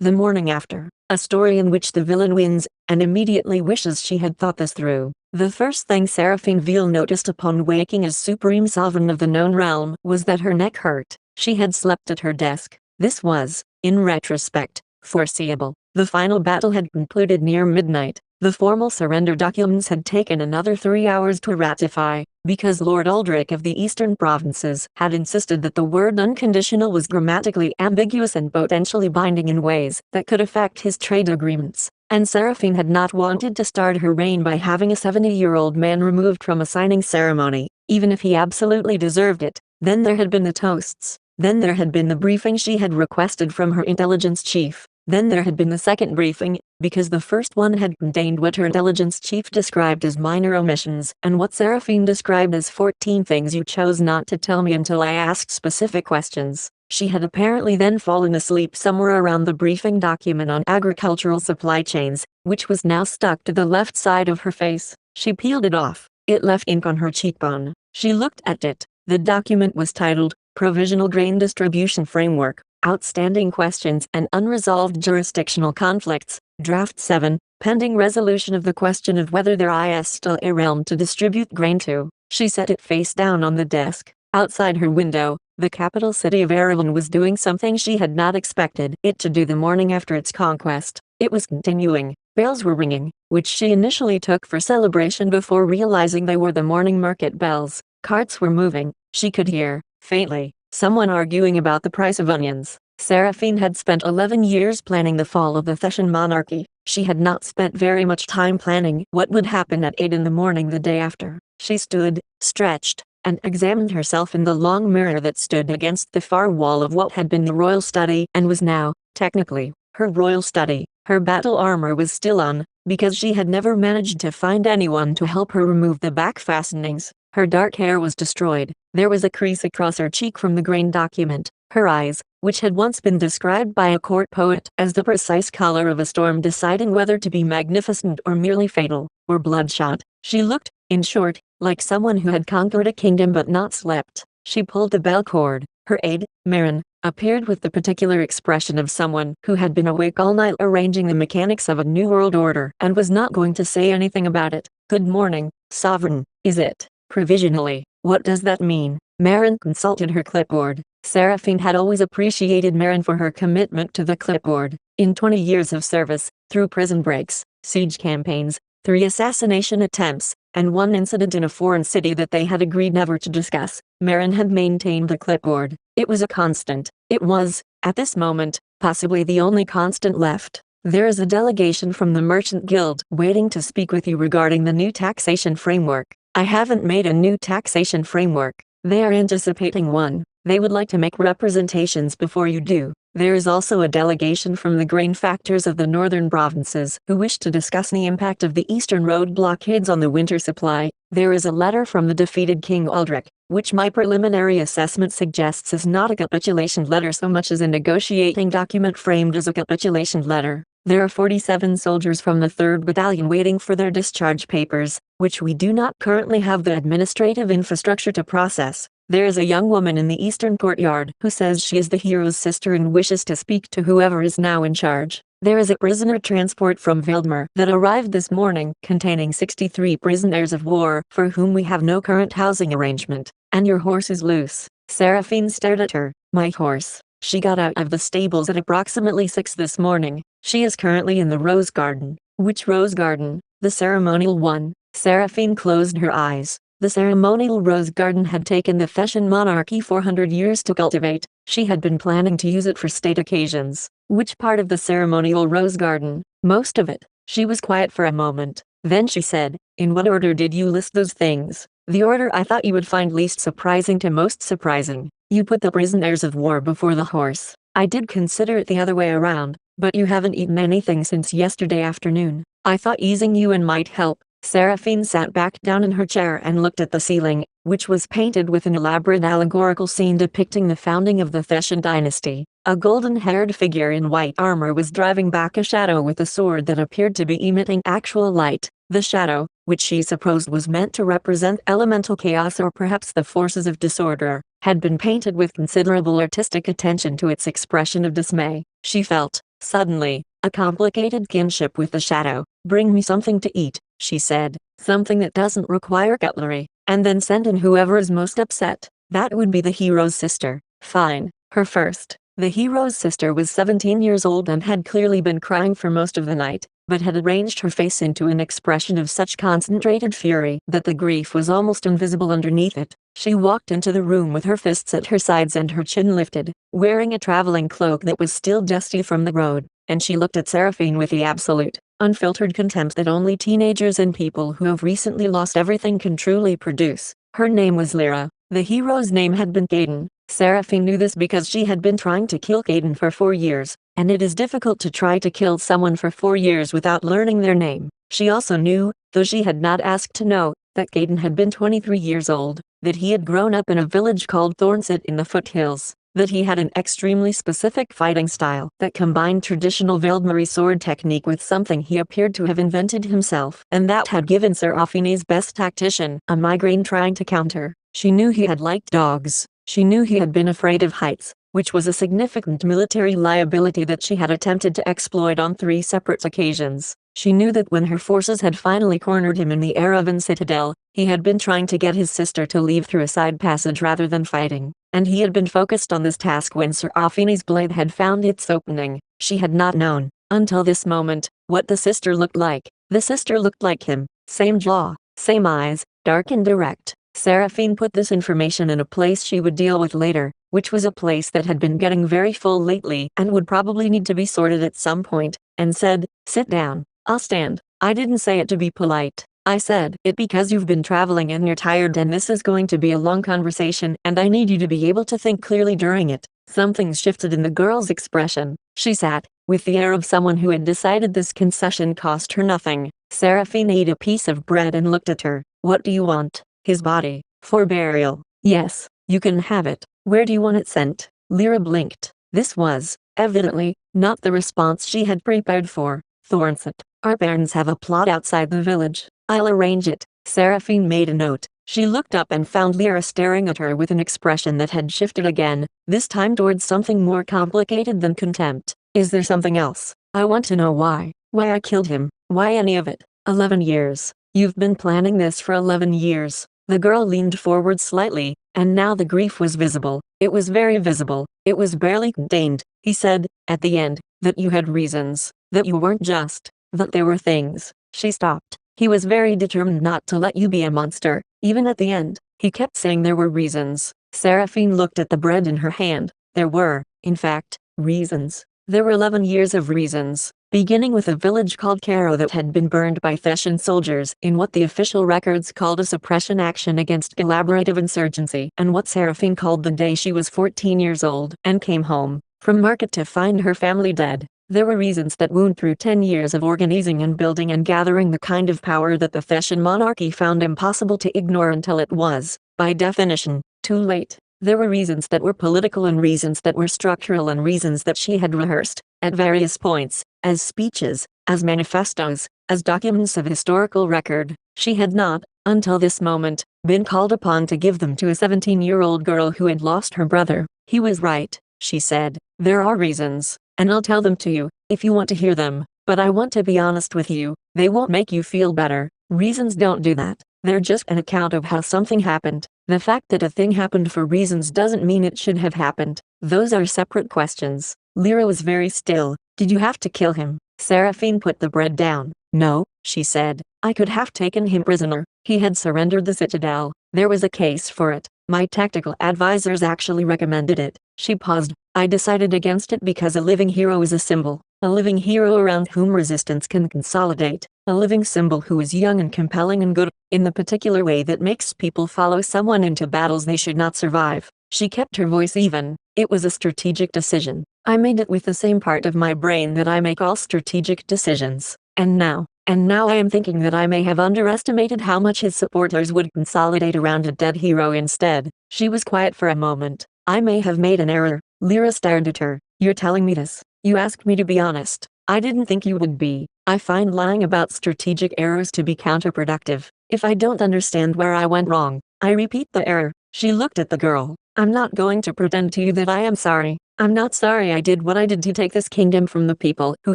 The morning after, a story in which the villain wins, and immediately wishes she had thought this through. The first thing Seraphine Veal noticed upon waking as supreme sovereign of the known realm was that her neck hurt. She had slept at her desk. This was, in retrospect, foreseeable. The final battle had concluded near midnight. The formal surrender documents had taken another 3 hours to ratify, because Lord Aldrich of the Eastern Provinces had insisted that the word unconditional was grammatically ambiguous and potentially binding in ways that could affect his trade agreements. And Seraphine had not wanted to start her reign by having a 70-year-old man removed from a signing ceremony, even if he absolutely deserved it. Then there had been the toasts. Then there had been the briefing she had requested from her intelligence chief. Then there had been the second briefing, because the first one had contained what her intelligence chief described as minor omissions, and what Seraphine described as 14 things you chose not to tell me until I asked specific questions. She had apparently then fallen asleep somewhere around the briefing document on agricultural supply chains, which was now stuck to the left side of her face. She peeled it off. It left ink on her cheekbone. She looked at it. The document was titled, Provisional Grain Distribution Framework. Outstanding Questions and Unresolved Jurisdictional Conflicts, Draft 7, pending resolution of the question of whether there is still a realm to distribute grain to. She set it face down on the desk. Outside her window, the capital city of Erevan was doing something she had not expected it to do the morning after its conquest. It was continuing. Bells were ringing, which she initially took for celebration before realizing they were the morning market bells. Carts were moving. She could hear, faintly, someone arguing about the price of onions. Seraphine had spent 11 years planning the fall of the Thessian monarchy. She had not spent very much time planning what would happen at 8 in the morning the day after. She stood, stretched, and examined herself in the long mirror that stood against the far wall of what had been the royal study and was now, technically, her royal study. Her battle armor was still on, because she had never managed to find anyone to help her remove the back fastenings. Her dark hair was destroyed. There was a crease across her cheek from the grain document. Her eyes, which had once been described by a court poet as the precise color of a storm deciding whether to be magnificent or merely fatal, were bloodshot. She looked, in short, like someone who had conquered a kingdom but not slept. She pulled the bell cord. Her aide, Marin, appeared with the particular expression of someone who had been awake all night arranging the mechanics of a new world order and was not going to say anything about it. Good morning, Sovereign, is it? Provisionally. What does that mean? Marin consulted her clipboard. Seraphine had always appreciated Marin for her commitment to the clipboard. In 20 years of service, through prison breaks, siege campaigns, 3 assassination attempts, and 1 incident in a foreign city that they had agreed never to discuss, Marin had maintained the clipboard. It was a constant. It was, at this moment, possibly the only constant left. There is a delegation from the Merchant Guild waiting to speak with you regarding the new taxation framework. I haven't made a new taxation framework. They are anticipating one. They would like to make representations before you do. There is also a delegation from the grain factors of the northern provinces who wish to discuss the impact of the eastern road blockades on the winter supply. There is a letter from the defeated King Aldrich, which my preliminary assessment suggests is not a capitulation letter so much as a negotiating document framed as a capitulation letter. There are 47 soldiers from the 3rd Battalion waiting for their discharge papers, which we do not currently have the administrative infrastructure to process. There is a young woman in the eastern courtyard who says she is the hero's sister and wishes to speak to whoever is now in charge. There is a prisoner transport from Vildmar that arrived this morning containing 63 prisoners of war for whom we have no current housing arrangement. And your horse is loose. Seraphine stared at her. My horse. She got out of the stables at approximately 6 this morning. She is currently in the rose garden. Which rose garden? The ceremonial one. Seraphine closed her eyes. The ceremonial rose garden had taken the Thessian monarchy 400 years to cultivate. She had been planning to use it for state occasions. Which part of the ceremonial rose garden? Most of it. She was quiet for a moment. Then she said, in what order did you list those things? The order I thought you would find least surprising to most surprising. You put the prisoners of war before the horse. I did consider it the other way around, but you haven't eaten anything since yesterday afternoon. I thought easing you in might help. Seraphine sat back down in her chair and looked at the ceiling, which was painted with an elaborate allegorical scene depicting the founding of the Thessian dynasty. A golden-haired figure in white armor was driving back a shadow with a sword that appeared to be emitting actual light. The shadow, which she supposed was meant to represent elemental chaos or perhaps the forces of disorder, had been painted with considerable artistic attention to its expression of dismay. She felt, Suddenly, a complicated kinship with the shadow. Bring me something to eat, she said. Something that doesn't require cutlery. And then send in whoever is most upset. That would be the hero's sister. Fine. Her first. The hero's sister was 17 years old and had clearly been crying for most of the night, but had arranged her face into an expression of such concentrated fury that the grief was almost invisible underneath it. She walked into the room with her fists at her sides and her chin lifted, wearing a traveling cloak that was still dusty from the road, and she looked at Seraphine with the absolute, unfiltered contempt that only teenagers and people who have recently lost everything can truly produce. Her name was Lyra. The hero's name had been Kaidan. Seraphine knew this because she had been trying to kill Kaidan for 4 years, and it is difficult to try to kill someone for 4 years without learning their name. She also knew, though she had not asked to know, that Kaidan had been 23 years old, that he had grown up in a village called Thornset in the foothills, that he had an extremely specific fighting style that combined traditional Veldmari sword technique with something he appeared to have invented himself, and that had given Seraphine's best tactician a migraine trying to counter. She knew he had liked dogs. She knew he had been afraid of heights, which was a significant military liability that she had attempted to exploit on 3 separate occasions. She knew that when her forces had finally cornered him in the Erevan citadel, he had been trying to get his sister to leave through a side passage rather than fighting, and he had been focused on this task when Seraphine's blade had found its opening. She had not known, until this moment, what the sister looked like. The sister looked like him, same jaw, same eyes, dark and direct. Seraphine put this information in a place she would deal with later, which was a place that had been getting very full lately and would probably need to be sorted at some point, and said, "Sit down. I'll stand." I didn't say it to be polite. I said it because you've been traveling and you're tired and this is going to be a long conversation and I need you to be able to think clearly during it. Something shifted in the girl's expression. She sat, with the air of someone who had decided this concession cost her nothing. Seraphine ate a piece of bread and looked at her. "What do you want?" "His body, for burial." "Yes, you can have it. Where do you want it sent?" Lyra blinked. This was, evidently, not the response she had prepared for. "Thornset. Our parents have a plot outside the village. I'll arrange it." Seraphine made a note. She looked up and found Lyra staring at her with an expression that had shifted again, this time towards something more complicated than contempt. "Is there something else? I want to know why. Why I killed him. Why any of it. 11 years. You've been planning this for 11 years. The girl leaned forward slightly, and now the grief was visible. It was very visible. It was barely contained. "He said, at the end, that you had reasons, that you weren't just, that there were things." She stopped. "He was very determined not to let you be a monster, even at the end. He kept saying there were reasons." Seraphine looked at the bread in her hand. There were, in fact, reasons. There were 11 years of reasons, beginning with a village called Caro that had been burned by Theshan soldiers in what the official records called a suppression action against collaborative insurgency, and what Seraphine called the day she was 14 years old and came home from market to find her family dead. There were reasons that wound through 10 years of organizing and building and gathering the kind of power that the Theshan monarchy found impossible to ignore until it was, by definition, too late. There were reasons that were political and reasons that were structural and reasons that she had rehearsed, at various points, as speeches, as manifestos, as documents of historical record. She had not, until this moment, been called upon to give them to a 17-year-old girl who had lost her brother. "He was right," she said. "There are reasons, and I'll tell them to you, if you want to hear them, but I want to be honest with you, they won't make you feel better. Reasons don't do that. They're just an account of how something happened. The fact that a thing happened for reasons doesn't mean it should have happened. Those are separate questions." Lyra was very still. "Did you have to kill him?" Seraphine put the bread down. "No," she said. "I could have taken him prisoner. He had surrendered the citadel. There was a case for it. My tactical advisors actually recommended it." She paused. "I decided against it because a living hero is a symbol. A living hero around whom resistance can consolidate. A living symbol who is young and compelling and good, in the particular way that makes people follow someone into battles they should not survive." She kept her voice even. "It was a strategic decision. I made it with the same part of my brain that I make all strategic decisions. And now I am thinking that I may have underestimated how much his supporters would consolidate around a dead hero instead." She was quiet for a moment. "I may have made an error." Lyra stared at her. "You're telling me this? You asked me to be honest. I didn't think you would be. I find lying about strategic errors to be counterproductive. If I don't understand where I went wrong, I repeat the error." She looked at the girl. "I'm not going to pretend to you that I am sorry. I'm not sorry I did what I did to take this kingdom from the people who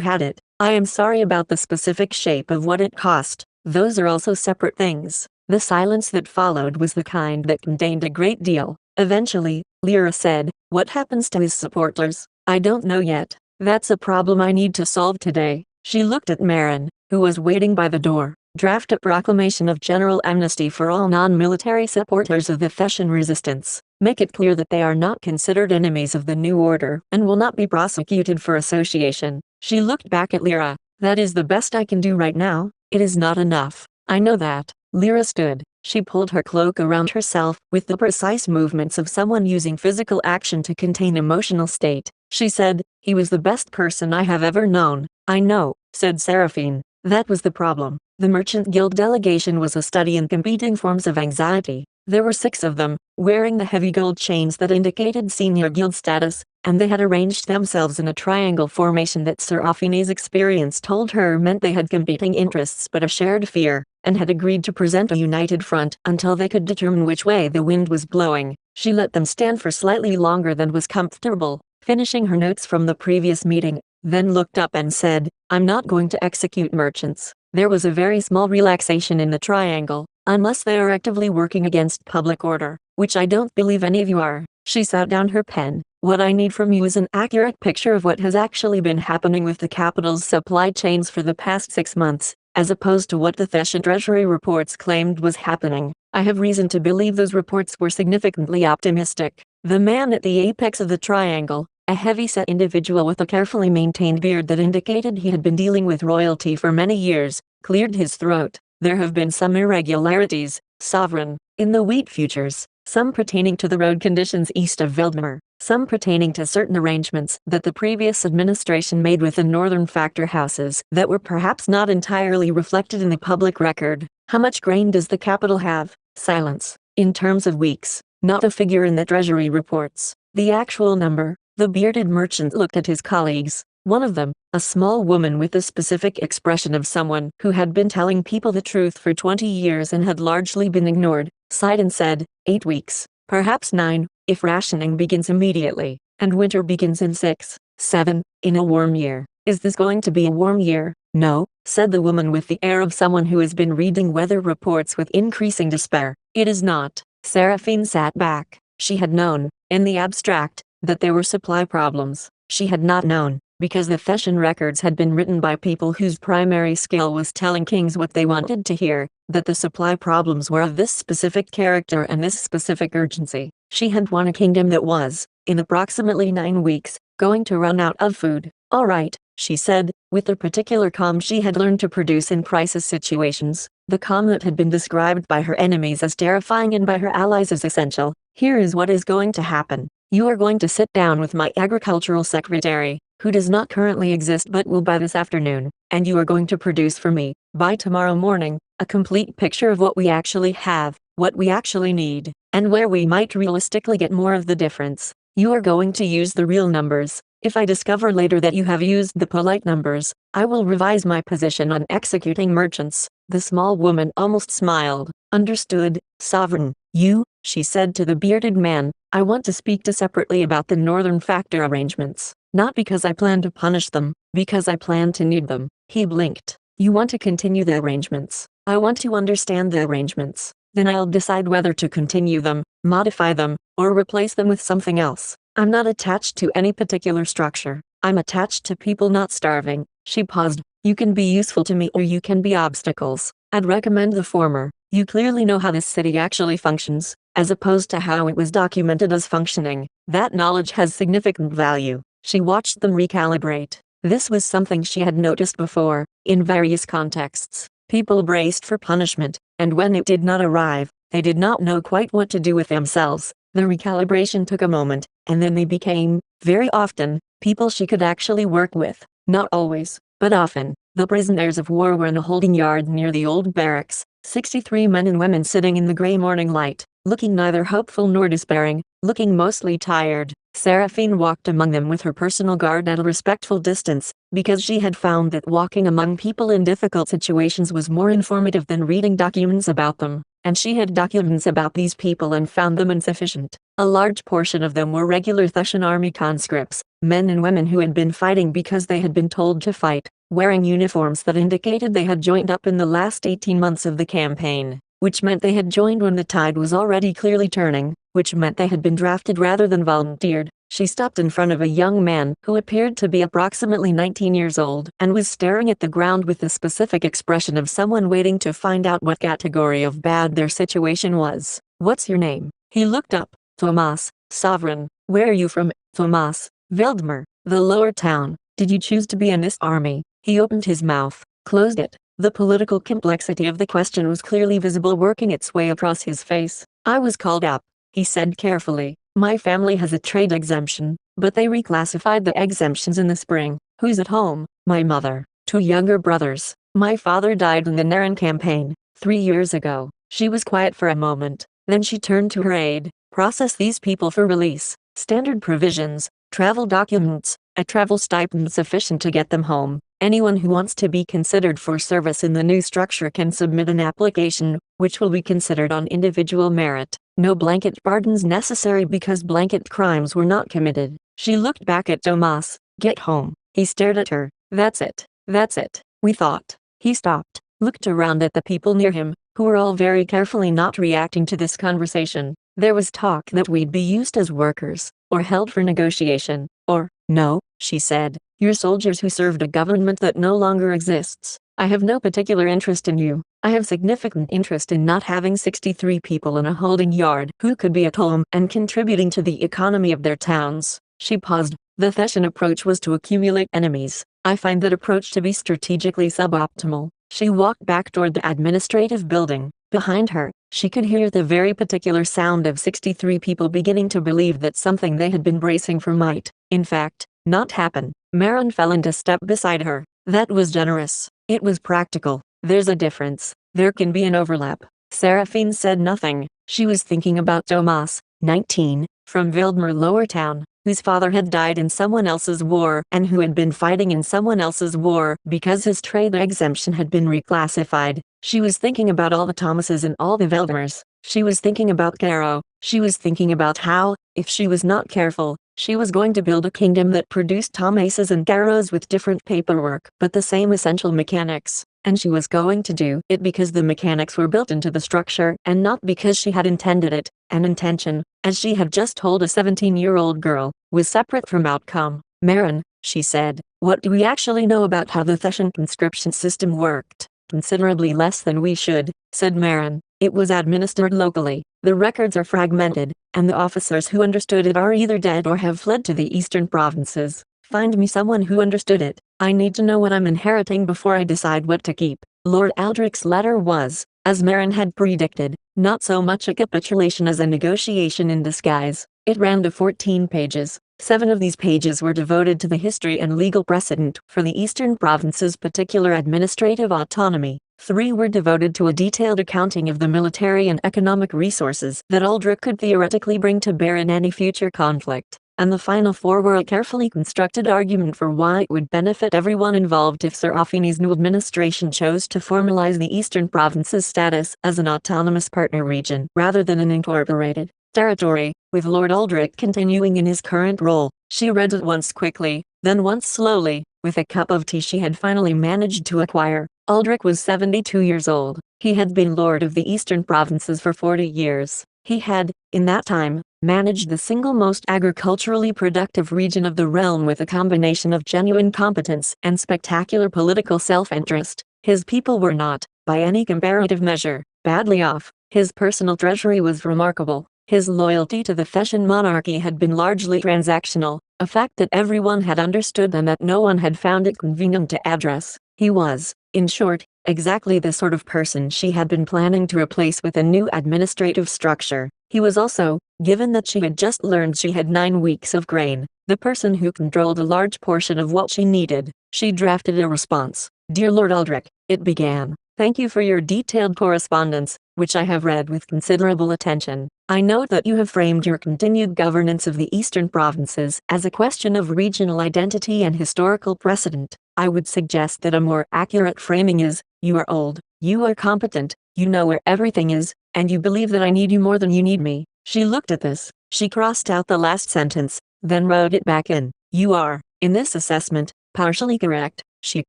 had it. I am sorry about the specific shape of what it cost. Those are also separate things. The silence that followed was the kind that contained a great deal. Eventually, Lyra said, "What happens to his supporters? I don't know yet. That's a problem I need to solve today." She looked at Marin, who was waiting by the door. "Draft a proclamation of general amnesty for all non-military supporters of the Thessian resistance. Make it clear that they are not considered enemies of the new order and will not be prosecuted for association." She looked back at Lyra. "That is the best I can do right now. It is not enough. I know that." Lyra stood. She pulled her cloak around herself with the precise movements of someone using physical action to contain emotional state. She said, "He was the best person I have ever known." "I know," said Seraphine. "That was the problem. The Merchant Guild delegation was a study in competing forms of anxiety. There were 6 of them, wearing the heavy gold chains that indicated senior guild status, and they had arranged themselves in a triangle formation that Seraphine's experience told her meant they had competing interests but a shared fear, and had agreed to present a united front until they could determine which way the wind was blowing. She let them stand for slightly longer than was comfortable, finishing her notes from the previous meeting, then looked up and said, "I'm not going to execute merchants." There was a very small relaxation in the triangle, "unless they are actively working against public order, which I don't believe any of you are." She set down her pen. "What I need from you is an accurate picture of what has actually been happening with the capital's supply chains for the past 6 months, as opposed to what the Thessian Treasury reports claimed was happening. I have reason to believe those reports were significantly optimistic." The man at the apex of the triangle, a heavy-set individual with a carefully maintained beard that indicated he had been dealing with royalty for many years, cleared his throat. "There have been some irregularities, Sovereign, in the wheat futures, some pertaining to the road conditions east of Veldmar, some pertaining to certain arrangements that the previous administration made with the northern factor houses that were perhaps not entirely reflected in the public record." "How much grain does the capital have?" Silence. "In terms of weeks, not a figure in the treasury reports. The actual number." The bearded merchant looked at his colleagues. One of them, a small woman with the specific expression of someone who had been telling people the truth for 20 years and had largely been ignored, sighed and said, 8 weeks, perhaps 9, if rationing begins immediately, and winter begins in 6, 7, in a warm year. "Is this going to be a warm year?" "No," said the woman with the air of someone who has been reading weather reports with increasing despair. "It is not." Seraphine sat back. She had known, in the abstract, that there were supply problems. She had not known, because the Thessian records had been written by people whose primary skill was telling kings what they wanted to hear, that the supply problems were of this specific character and this specific urgency. She had won a kingdom that was, in approximately 9 weeks, going to run out of food. "All right," she said, with the particular calm she had learned to produce in crisis situations, the calm that had been described by her enemies as terrifying and by her allies as essential. "Here is what is going to happen. You are going to sit down with my agricultural secretary, who does not currently exist but will by this afternoon, and you are going to produce for me, by tomorrow morning, a complete picture of what we actually have, what we actually need, and where we might realistically get more of the difference. You are going to use the real numbers. If I discover later that you have used the polite numbers, I will revise my position on executing merchants." The small woman almost smiled. "Understood, Sovereign." "You," she said to the bearded man, "I want to speak to separately about the northern factor arrangements. Not because I plan to punish them, because I plan to need them." He blinked. "You want to continue the arrangements. I want to understand the arrangements. Then I'll decide whether to continue them, modify them, or replace them with something else. I'm not attached to any particular structure. I'm attached to people not starving." She paused. "You can be useful to me or you can be obstacles. I'd recommend the former. You clearly know how this city actually functions, as opposed to how it was documented as functioning. That knowledge has significant value." She watched them recalibrate. This was something she had noticed before, in various contexts. People braced for punishment, and when it did not arrive, they did not know quite what to do with themselves. The recalibration took a moment, and then they became, very often, people she could actually work with. Not always, but often. The prisoners of war were in a holding yard near the old barracks, 63 men and women sitting in the gray morning light, looking neither hopeful nor despairing, looking mostly tired. Seraphine walked among them with her personal guard at a respectful distance, because she had found that walking among people in difficult situations was more informative than reading documents about them, and she had documents about these people and found them insufficient. A large portion of them were regular Theshan army conscripts, men and women who had been fighting because they had been told to fight, wearing uniforms that indicated they had joined up in the last 18 months of the campaign, which meant they had joined when the tide was already clearly turning, which meant they had been drafted rather than volunteered. She stopped in front of a young man who appeared to be approximately 19 years old and was staring at the ground with the specific expression of someone waiting to find out what category of bad their situation was. "What's your name?" He looked up. "Tomas, Sovereign." "Where are you from?" "Tomas, Vildmar, the lower town." "Did you choose to be in this army?" He opened his mouth, closed it. The political complexity of the question was clearly visible working its way across his face. "I was called up," he said carefully. "My family has a trade exemption, but they reclassified the exemptions in the spring." "Who's at home?" "My mother, 2 younger brothers. My father died in the Naren campaign, 3 years ago." She was quiet for a moment, then she turned to her aide. "Process these people for release. Standard provisions, travel documents, a travel stipend sufficient to get them home. Anyone who wants to be considered for service in the new structure can submit an application, which will be considered on individual merit. No blanket pardons necessary because blanket crimes were not committed." She looked back at Tomas. "Get home." He stared at her. "That's it. That's it. We thought." He stopped, looked around at the people near him, who were all very carefully not reacting to this conversation. There was talk that we'd be used as workers, or held for negotiation, or, "No," she said, "you're soldiers who served a government that no longer exists. I have no particular interest in you. I have significant interest in not having 63 people in a holding yard who could be at home and contributing to the economy of their towns." She paused. "The Theshan approach was to accumulate enemies. I find that approach to be strategically suboptimal." She walked back toward the administrative building. Behind her, she could hear the very particular sound of 63 people beginning to believe that something they had been bracing for might, in fact, not happen. Marin fell into step beside her. That was generous. It was practical. "There's a difference. There can be an overlap." Seraphine said nothing. She was thinking about Tomas, 19, from Vildmar Lower Town, whose father had died in someone else's war and who had been fighting in someone else's war because his trade exemption had been reclassified. She was thinking about all the Thomases and all the Vildmars. She was thinking about Caro. She was thinking about how, if she was not careful, she was going to build a kingdom that produced Thomases and Caros with different paperwork but the same essential mechanics. And she was going to do it because the mechanics were built into the structure and not because she had intended it. An intention, as she had just told a 17-year-old girl, was separate from outcome. "Marin," she said, "what do we actually know about how the Theshan conscription system worked?" "Considerably less than we should," said Marin. "It was administered locally. The records are fragmented, and the officers who understood it are either dead or have fled to the eastern provinces. Find me someone who understood it. I need to know what I'm inheriting before I decide what to keep." Lord Aldrich's letter was, as Marin had predicted, not so much a capitulation as a negotiation in disguise. It ran to 14 pages. 7 of these pages were devoted to the history and legal precedent for the eastern province's particular administrative autonomy. 3 were devoted to a detailed accounting of the military and economic resources that Aldrich could theoretically bring to bear in any future conflict. And the final 4 were a carefully constructed argument for why it would benefit everyone involved if Serafini's new administration chose to formalize the eastern province's status as an autonomous partner region rather than an incorporated territory, with Lord Aldrich continuing in his current role. She read it once quickly, then once slowly, with a cup of tea she had finally managed to acquire. Aldrich was 72 years old. He had been lord of the eastern provinces for 40 years. He had, in that time, managed the single most agriculturally productive region of the realm with a combination of genuine competence and spectacular political self-interest. His people were not, by any comparative measure, badly off. His personal treasury was remarkable. His loyalty to the Theshan monarchy had been largely transactional, a fact that everyone had understood and that no one had found it convenient to address. He was, in short, exactly the sort of person she had been planning to replace with a new administrative structure. He was also, given that she had just learned she had 9 weeks of grain, the person who controlled a large portion of what she needed. She drafted a response. "Dear Lord Aldrich," it began, "thank you for your detailed correspondence, which I have read with considerable attention. I note that you have framed your continued governance of the eastern provinces as a question of regional identity and historical precedent. I would suggest that a more accurate framing is, you are old, you are competent, you know where everything is, and you believe that I need you more than you need me. She looked at this. She crossed out the last sentence, then wrote it back in. You are, in this assessment, partially correct, she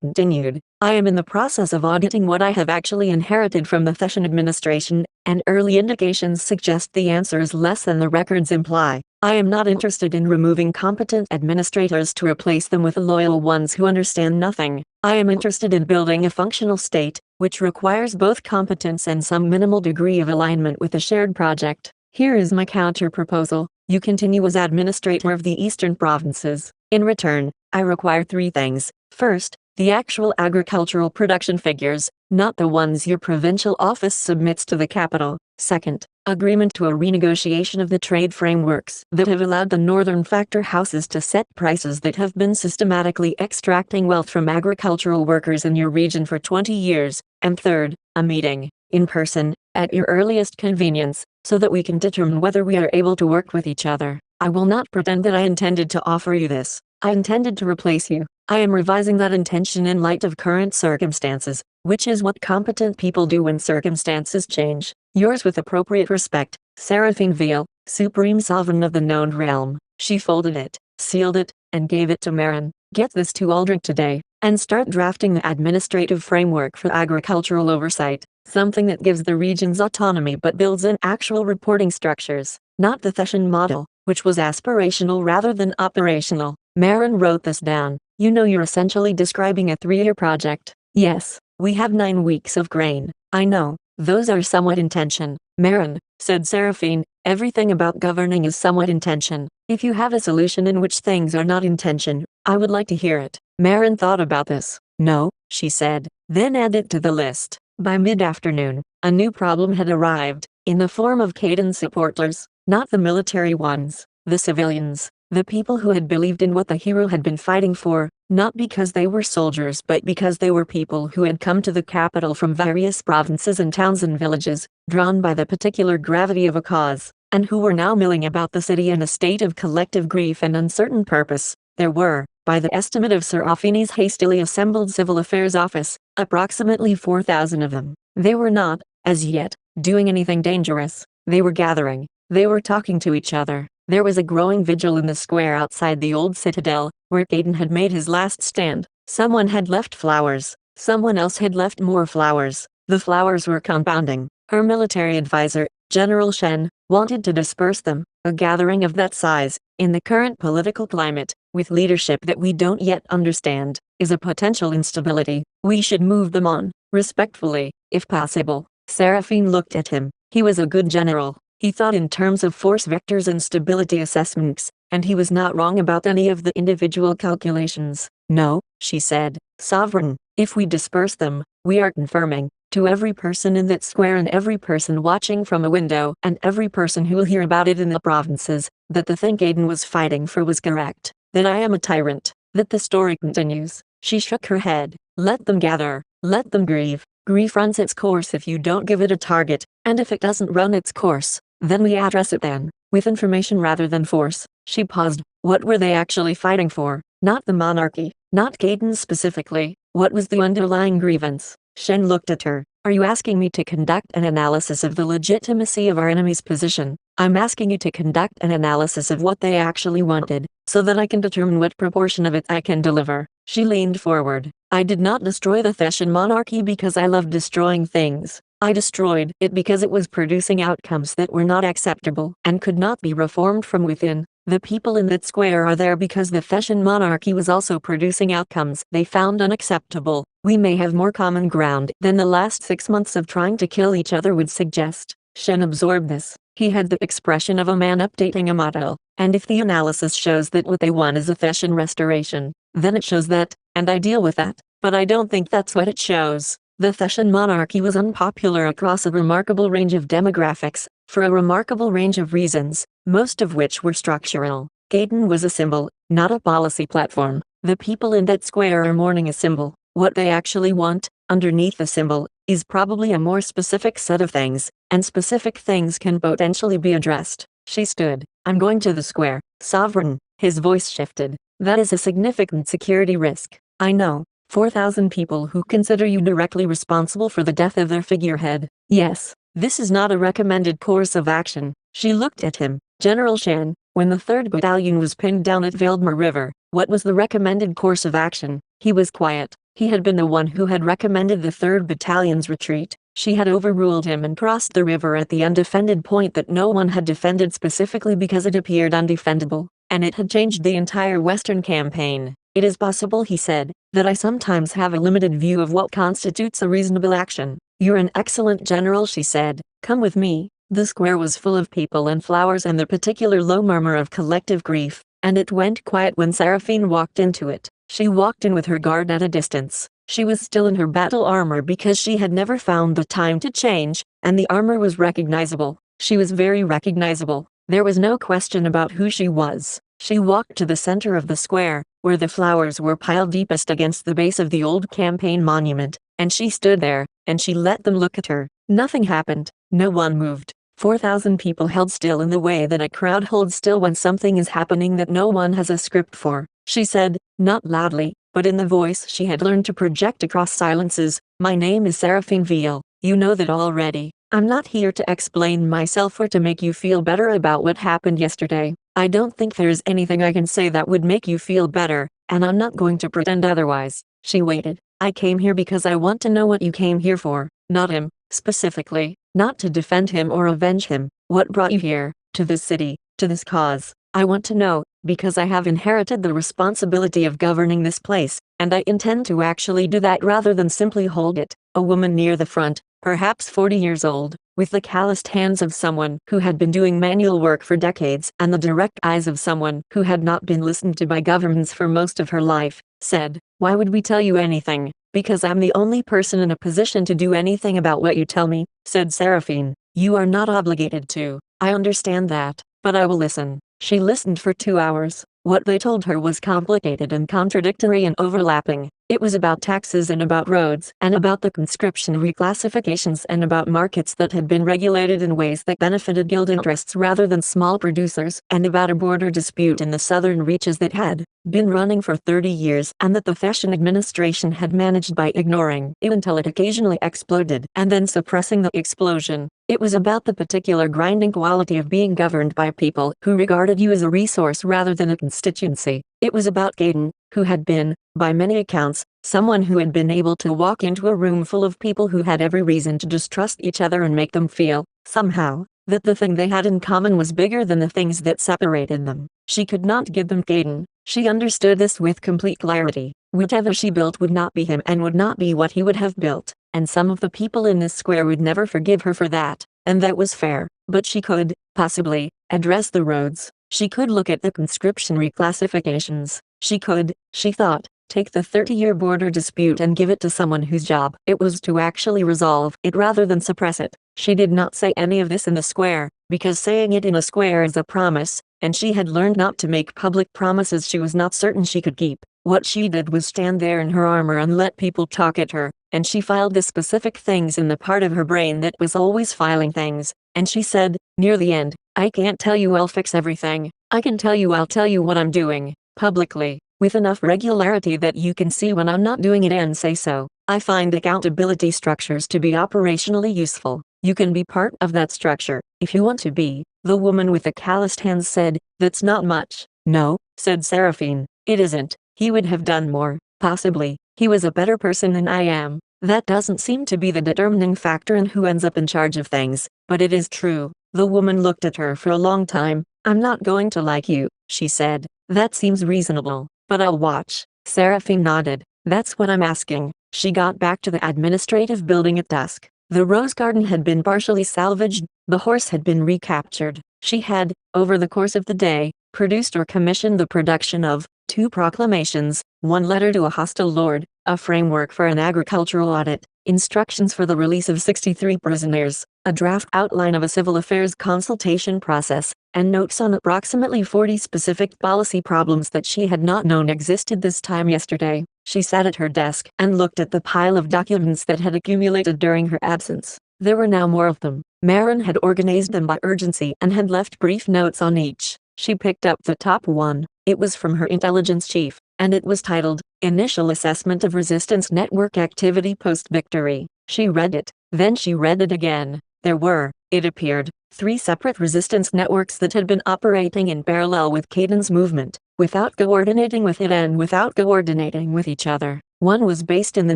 continued. I am in the process of auditing what I have actually inherited from the Theshan administration, and early indications suggest the answer is less than the records imply. I am not interested in removing competent administrators to replace them with loyal ones who understand nothing. I am interested in building a functional state, which requires both competence and some minimal degree of alignment with a shared project. Here is my counter-proposal. You continue as administrator of the eastern provinces. In return, I require 3 things. First, the actual agricultural production figures, not the ones your provincial office submits to the capital. Second, agreement to a renegotiation of the trade frameworks that have allowed the northern factor houses to set prices that have been systematically extracting wealth from agricultural workers in your region for 20 years. And third, a meeting, in person, at your earliest convenience, so that we can determine whether we are able to work with each other. I will not pretend that I intended to offer you this. I intended to replace you. I am revising that intention in light of current circumstances, which is what competent people do when circumstances change. Yours with appropriate respect, Seraphine Veal, Supreme Sovereign of the known realm. She folded it, sealed it, and gave it to Marin. Get this to Aldrich today, and start drafting the administrative framework for agricultural oversight, something that gives the regions autonomy but builds in actual reporting structures, not the Theshan model, which was aspirational rather than operational. Marin wrote this down. You know you're essentially describing a 3-year project. Yes, we have 9 weeks of grain. I know, those are somewhat in tension. Marin, said Seraphine, everything about governing is somewhat in tension. If you have a solution in which things are not in tension, I would like to hear it. Marin thought about this. No, she said, then add it to the list. By mid-afternoon, a new problem had arrived, in the form of Kaidan's supporters, not the military ones, the civilians. The people who had believed in what the hero had been fighting for, not because they were soldiers but because they were people who had come to the capital from various provinces and towns and villages, drawn by the particular gravity of a cause, and who were now milling about the city in a state of collective grief and uncertain purpose. There were, by the estimate of Serafini's hastily assembled civil affairs office, approximately 4,000 of them. They were not, as yet, doing anything dangerous. They were gathering. They were talking to each other. There was a growing vigil in the square outside the old citadel, where Kaidan had made his last stand. Someone had left flowers. Someone else had left more flowers. The flowers were compounding. Her military advisor, General Shen, wanted to disperse them. A gathering of that size, in the current political climate, with leadership that we don't yet understand, is a potential instability. We should move them on, respectfully, if possible. Seraphine looked at him. He was a good general. He thought in terms of force vectors and stability assessments, and he was not wrong about any of the individual calculations. No, she said, Sovereign, if we disperse them, we are confirming, to every person in that square and every person watching from a window and every person who will hear about it in the provinces, that the thing Kaidan was fighting for was correct, that I am a tyrant, that the story continues. She shook her head. Let them gather, let them grieve. Grief runs its course if you don't give it a target, and if it doesn't run its course, then we address it then, with information rather than force. She paused. What were they actually fighting for? Not the monarchy, not Kaidan specifically. What was the underlying grievance? Shen looked at her. Are you asking me to conduct an analysis of the legitimacy of our enemy's position? I'm asking you to conduct an analysis of what they actually wanted, so that I can determine what proportion of it I can deliver. She leaned forward. I did not destroy the Theshan monarchy because I love destroying things. I destroyed it because it was producing outcomes that were not acceptable and could not be reformed from within. The people in that square are there because the Theshan monarchy was also producing outcomes they found unacceptable. We may have more common ground than the last 6 months of trying to kill each other would suggest. Shen absorbed this. He had the expression of a man updating a model, and if the analysis shows that what they want is a Theshan restoration, then it shows that, and I deal with that, but I don't think that's what it shows. The Theshan monarchy was unpopular across a remarkable range of demographics, for a remarkable range of reasons, most of which were structural. Kaidan was a symbol, not a policy platform. The people in that square are mourning a symbol. What they actually want, underneath the symbol, is probably a more specific set of things, and specific things can potentially be addressed. She stood. I'm going to the square, Sovereign. His voice shifted. That is a significant security risk. I know. 4,000 people who consider you directly responsible for the death of their figurehead. Yes, this is not a recommended course of action. She looked at him. General Shan, when the 3rd Battalion was pinned down at Vildmar River, what was the recommended course of action? He was quiet. He had been the one who had recommended the 3rd Battalion's retreat. She had overruled him and crossed the river at the undefended point that no one had defended specifically because it appeared undefendable, and it had changed the entire Western campaign. It is possible, he said, that I sometimes have a limited view of what constitutes a reasonable action. You're an excellent general, she said. Come with me. The square was full of people and flowers and the particular low murmur of collective grief, and it went quiet when Seraphine walked into it. She walked in with her guard at a distance. She was still in her battle armor because she had never found the time to change, and the armor was recognizable. She was very recognizable. There was no question about who she was. She walked to the center of the square, where the flowers were piled deepest against the base of the old campaign monument, and she stood there, and she let them look at her. Nothing happened. No one moved. 4,000 people held still in the way that a crowd holds still when something is happening that no one has a script for. She said, not loudly, but in the voice she had learned to project across silences, "My name is Seraphine Veal. You know that already. I'm not here to explain myself or to make you feel better about what happened yesterday. I don't think there's anything I can say that would make you feel better, and I'm not going to pretend otherwise." She waited. "I came here because I want to know what you came here for, not him, specifically, not to defend him or avenge him. What brought you here, to this city, to this cause? I want to know, because I have inherited the responsibility of governing this place, and I intend to actually do that rather than simply hold it." A woman near the front, perhaps 40 years old, with the calloused hands of someone who had been doing manual work for decades and the direct eyes of someone who had not been listened to by governments for most of her life, said, "Why would we tell you anything?" "Because I'm the only person in a position to do anything about what you tell me," said Seraphine. "You are not obligated to. I understand that, but I will listen." She listened for 2 hours. What they told her was complicated and contradictory and overlapping. It was about taxes and about roads and about the conscription reclassifications and about markets that had been regulated in ways that benefited guild interests rather than small producers, and about a border dispute in the southern reaches that had been running for 30 years and that the Fashion administration had managed by ignoring it until it occasionally exploded and then suppressing the explosion. It was about the particular grinding quality of being governed by people who regarded you as a resource rather than a constituency. It was about Gaydon, who had been, by many accounts, someone who had been able to walk into a room full of people who had every reason to distrust each other and make them feel, somehow, that the thing they had in common was bigger than the things that separated them. She could not give them Gaydon. She understood this with complete clarity. Whatever she built would not be him and would not be what he would have built, and some of the people in this square would never forgive her for that, and that was fair. But she could, possibly, address the roads. She could look at the conscription reclassifications. She could, she thought, take the 30-year border dispute and give it to someone whose job it was to actually resolve it rather than suppress it. She did not say any of this in the square, because saying it in a square is a promise, and she had learned not to make public promises she was not certain she could keep. What she did was stand there in her armor and let people talk at her, and she filed the specific things in the part of her brain that was always filing things, and she said, near the end, "I can't tell you I'll fix everything. I can tell you I'll tell you what I'm doing, publicly, with enough regularity that you can see when I'm not doing it and say so. I find accountability structures to be operationally useful. You can be part of that structure, if you want to be." The woman with the calloused hands said, "That's not much." "No," said Seraphine, "it isn't. He would have done more, possibly. He was a better person than I am. That doesn't seem to be the determining factor in who ends up in charge of things, but it is true." The woman looked at her for a long time. "I'm not going to like you," she said. "That seems reasonable, but I'll watch." Seraphine nodded. "That's what I'm asking." She got back to the administrative building at dusk. The rose garden had been partially salvaged, the horse had been recaptured. She had, over the course of the day, produced or commissioned the production of 2 proclamations, 1 letter to a hostile lord, a framework for an agricultural audit, instructions for the release of 63 prisoners, a draft outline of a civil affairs consultation process, and notes on approximately 40 specific policy problems that she had not known existed this time yesterday. She sat at her desk and looked at the pile of documents that had accumulated during her absence. There were now more of them. Marin had organized them by urgency and had left brief notes on each. She picked up the top one. It was from her intelligence chief, and it was titled, "Initial Assessment of Resistance Network Activity Post-Victory." She read it, then she read it again. There were, it appeared, 3 separate resistance networks that had been operating in parallel with Kaiden's movement, without coordinating with it and without coordinating with each other. One was based in the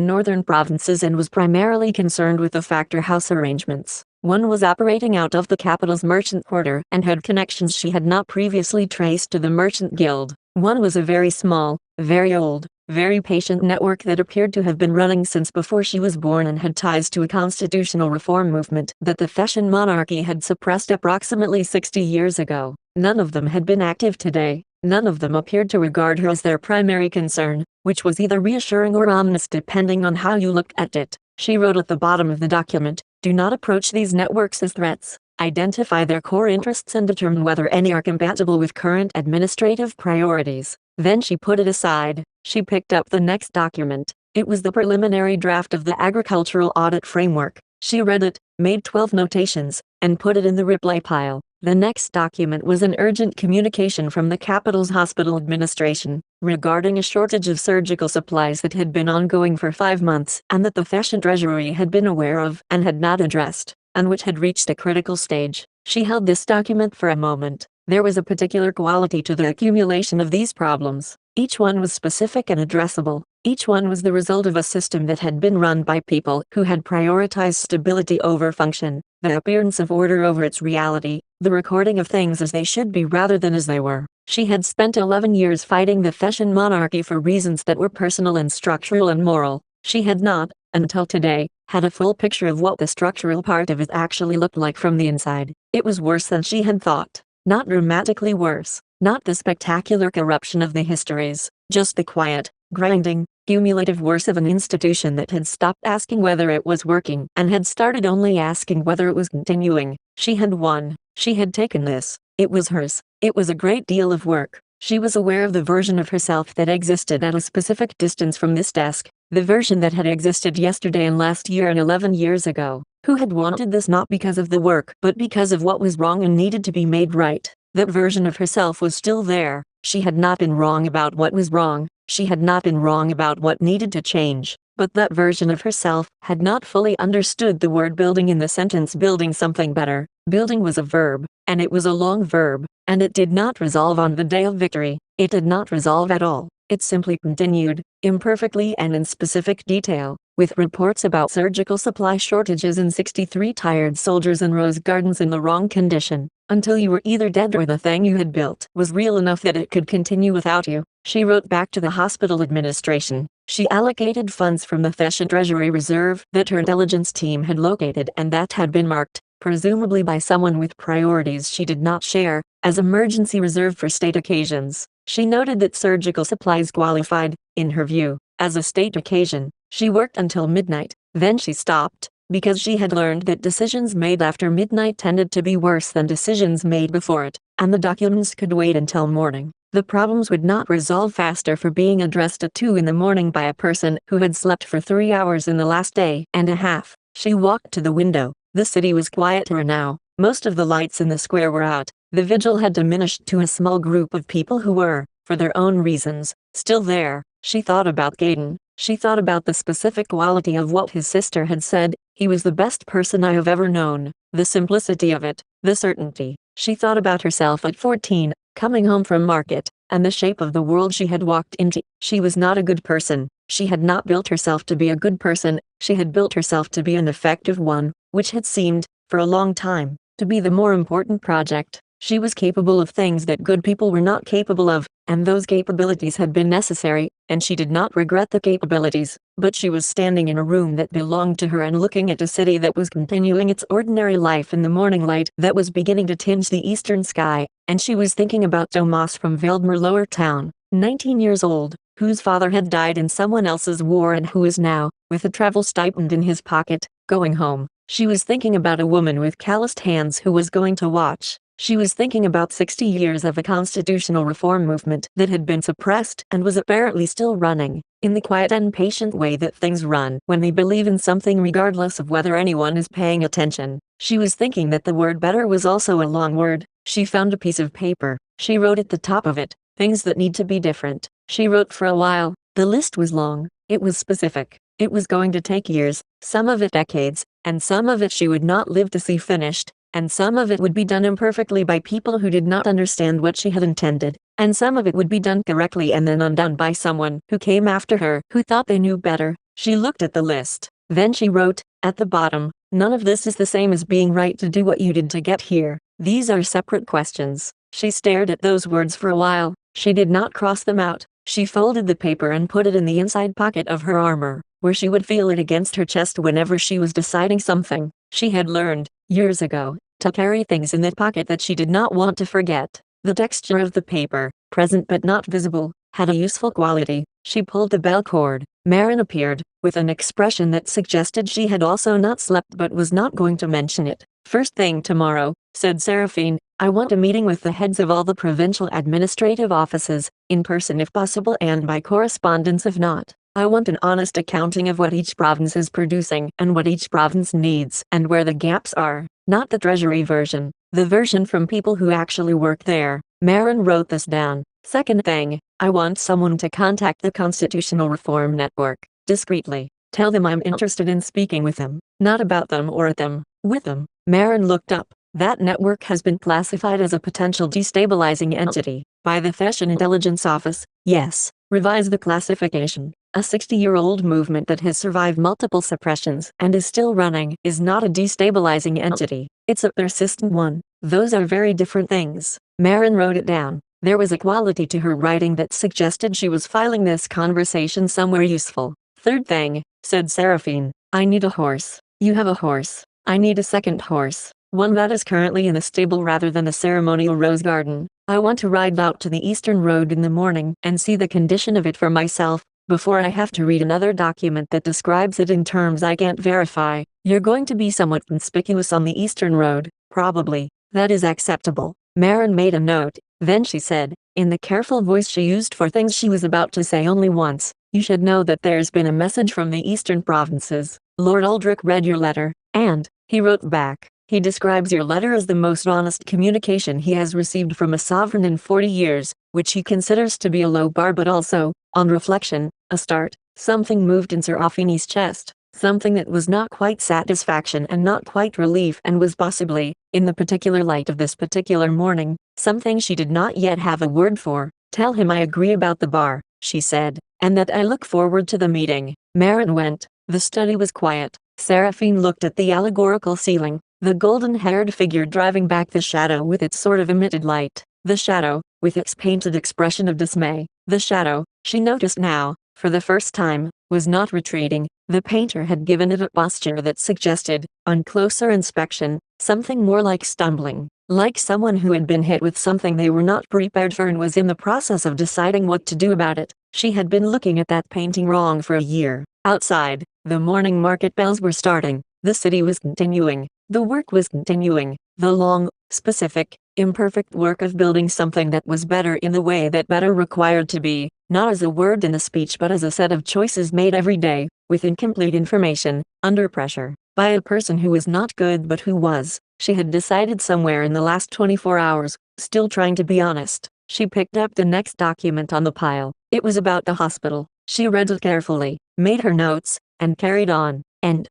northern provinces and was primarily concerned with the factor house arrangements. One was operating out of the capital's merchant quarter and had connections she had not previously traced to the merchant guild. One was a very small, very old, very patient network that appeared to have been running since before she was born and had ties to a constitutional reform movement that the Feshan monarchy had suppressed approximately 60 years ago. None of them had been active today. None of them appeared to regard her as their primary concern, which was either reassuring or ominous depending on how you looked at it. She wrote at the bottom of the document, "Do not approach these networks as threats. Identify their core interests and determine whether any are compatible with current administrative priorities." Then she put it aside. She picked up the next document. It was the preliminary draft of the Agricultural Audit Framework. She read it, made 12 notations, and put it in the reply pile. The next document was an urgent communication from the capital's hospital administration, regarding a shortage of surgical supplies that had been ongoing for 5 months and that the Feshan Treasury had been aware of and had not addressed, and which had reached a critical stage. She held this document for a moment. There was a particular quality to the accumulation of these problems. Each one was specific and addressable. Each one was the result of a system that had been run by people who had prioritized stability over function, the appearance of order over its reality, the recording of things as they should be rather than as they were. She had spent 11 years fighting the Feshan monarchy for reasons that were personal and structural and moral. She had not, until today, had a full picture of what the structural part of it actually looked like from the inside. It was worse than she had thought. Not dramatically worse, not the spectacular corruption of the histories, just the quiet, grinding, cumulative worse of an institution that had stopped asking whether it was working and had started only asking whether it was continuing. She had won. She had taken this. It was hers. It was a great deal of work. She was aware of the version of herself that existed at a specific distance from this desk, the version that had existed yesterday and last year and 11 years ago, who had wanted this not because of the work but because of what was wrong and needed to be made right. That version of herself was still there. She had not been wrong about what was wrong. She had not been wrong about what needed to change. But that version of herself had not fully understood the word building in the sentence building something better. Building was a verb, and it was a long verb, and it did not resolve on the day of victory. It did not resolve at all. It simply continued, imperfectly and in specific detail, with reports about surgical supply shortages and 63 tired soldiers in rose gardens in the wrong condition, until you were either dead or the thing you had built was real enough that it could continue without you. She wrote back to the hospital administration. She allocated funds from the Feshan Treasury Reserve that her intelligence team had located and that had been marked, presumably by someone with priorities she did not share, as emergency reserve for state occasions. She noted that surgical supplies qualified, in her view, as a state occasion. She worked until midnight, then she stopped, because she had learned that decisions made after midnight tended to be worse than decisions made before it, and the documents could wait until morning. The problems would not resolve faster for being addressed at 2 in the morning by a person who had slept for 3 hours in the last day and a half. She walked to the window. The city was quieter now. Most of the lights in the square were out. The vigil had diminished to a small group of people who were, for their own reasons, still there. She thought about Kaiden. She thought about the specific quality of what his sister had said. He was the best person I have ever known. The simplicity of it, the certainty. She thought about herself at 14, coming home from market, and the shape of the world she had walked into. She was not a good person. She had not built herself to be a good person. She had built herself to be an effective one, which had seemed, for a long time, to be the more important project. She was capable of things that good people were not capable of, and those capabilities had been necessary, and she did not regret the capabilities. But she was standing in a room that belonged to her and looking at a city that was continuing its ordinary life in the morning light that was beginning to tinge the eastern sky, and she was thinking about Tomas from Valdemar Lower Town, 19 years old, whose father had died in someone else's war and who is now, with a travel stipend in his pocket, going home. She was thinking about a woman with calloused hands who was going to watch. She was thinking about 60 years of a constitutional reform movement that had been suppressed and was apparently still running, in the quiet and patient way that things run when they believe in something regardless of whether anyone is paying attention. She was thinking that the word better was also a long word. She found a piece of paper. She wrote at the top of it, things that need to be different. She wrote for a while. The list was long. It was specific. It was going to take years, some of it decades, and some of it she would not live to see finished. and some of it would be done imperfectly by people who did not understand what she had intended, and some of it would be done correctly and then undone by someone who came after her who thought they knew better. She looked at the list. Then she wrote, at the bottom, none of this is the same as being right to do what you did to get here. These are separate questions. She stared at those words for a while. She did not cross them out. She folded the paper and put it in the inside pocket of her armor, where she would feel it against her chest whenever she was deciding something. She had learned, years ago, to carry things in that pocket that she did not want to forget. The texture of the paper, present but not visible, had a useful quality. She pulled the bell cord. Marin appeared, with an expression that suggested she had also not slept but was not going to mention it. First thing tomorrow, said Seraphine, I want a meeting with the heads of all the provincial administrative offices, in person if possible and by correspondence if not. I want an honest accounting of what each province is producing and what each province needs and where the gaps are, not the treasury version, the version from people who actually work there. Marin wrote this down. Second thing, I want someone to contact the Constitutional Reform Network, discreetly. Tell them I'm interested in speaking with them, not about them or at them, with them. Marin looked up. That network has been classified as a potential destabilizing entity by the Fashion Intelligence Office. Yes, revise the classification. A 60-year-old movement that has survived multiple suppressions and is still running is not a destabilizing entity. It's a persistent one. Those are very different things. Marin wrote it down. There was a quality to her writing that suggested she was filing this conversation somewhere useful. Third thing, said Seraphine, I need a horse. You have a horse. I need a second horse. One that is currently in the stable rather than the ceremonial rose garden. I want to ride out to the Eastern Road in the morning and see the condition of it for myself, before I have to read another document that describes it in terms I can't verify. You're going to be somewhat conspicuous on the Eastern Road, probably. That is acceptable. Marin made a note. Then she said, in the careful voice she used for things she was about to say only once, you should know that there's been a message from the Eastern provinces. Lord Aldrich read your letter, and, he wrote back. He describes your letter as the most honest communication he has received from a sovereign in 40 years, which he considers to be a low bar but also, on reflection, a start. Something moved in Serafini's chest, something that was not quite satisfaction and not quite relief and was possibly, in the particular light of this particular morning, something she did not yet have a word for. Tell him I agree about the bar, she said, and that I look forward to the meeting. Marin went. The study was quiet. Seraphine looked at the allegorical ceiling. The golden-haired figure driving back the shadow with its sort of emitted light. The shadow, with its painted expression of dismay. The shadow, she noticed now, for the first time, was not retreating. The painter had given it a posture that suggested, on closer inspection, something more like stumbling. Like someone who had been hit with something they were not prepared for and was in the process of deciding what to do about it. She had been looking at that painting wrong for a year. Outside, the morning market bells were starting. The city was continuing. The work was continuing. The long, specific, imperfect work of building something that was better in the way that better required to be, not as a word in a speech but as a set of choices made every day, with incomplete information, under pressure, by a person who was not good but who was. She had decided somewhere in the last 24 hours, still trying to be honest. She picked up the next document on the pile. It was about the hospital. She read it carefully, made her notes, and carried on. End.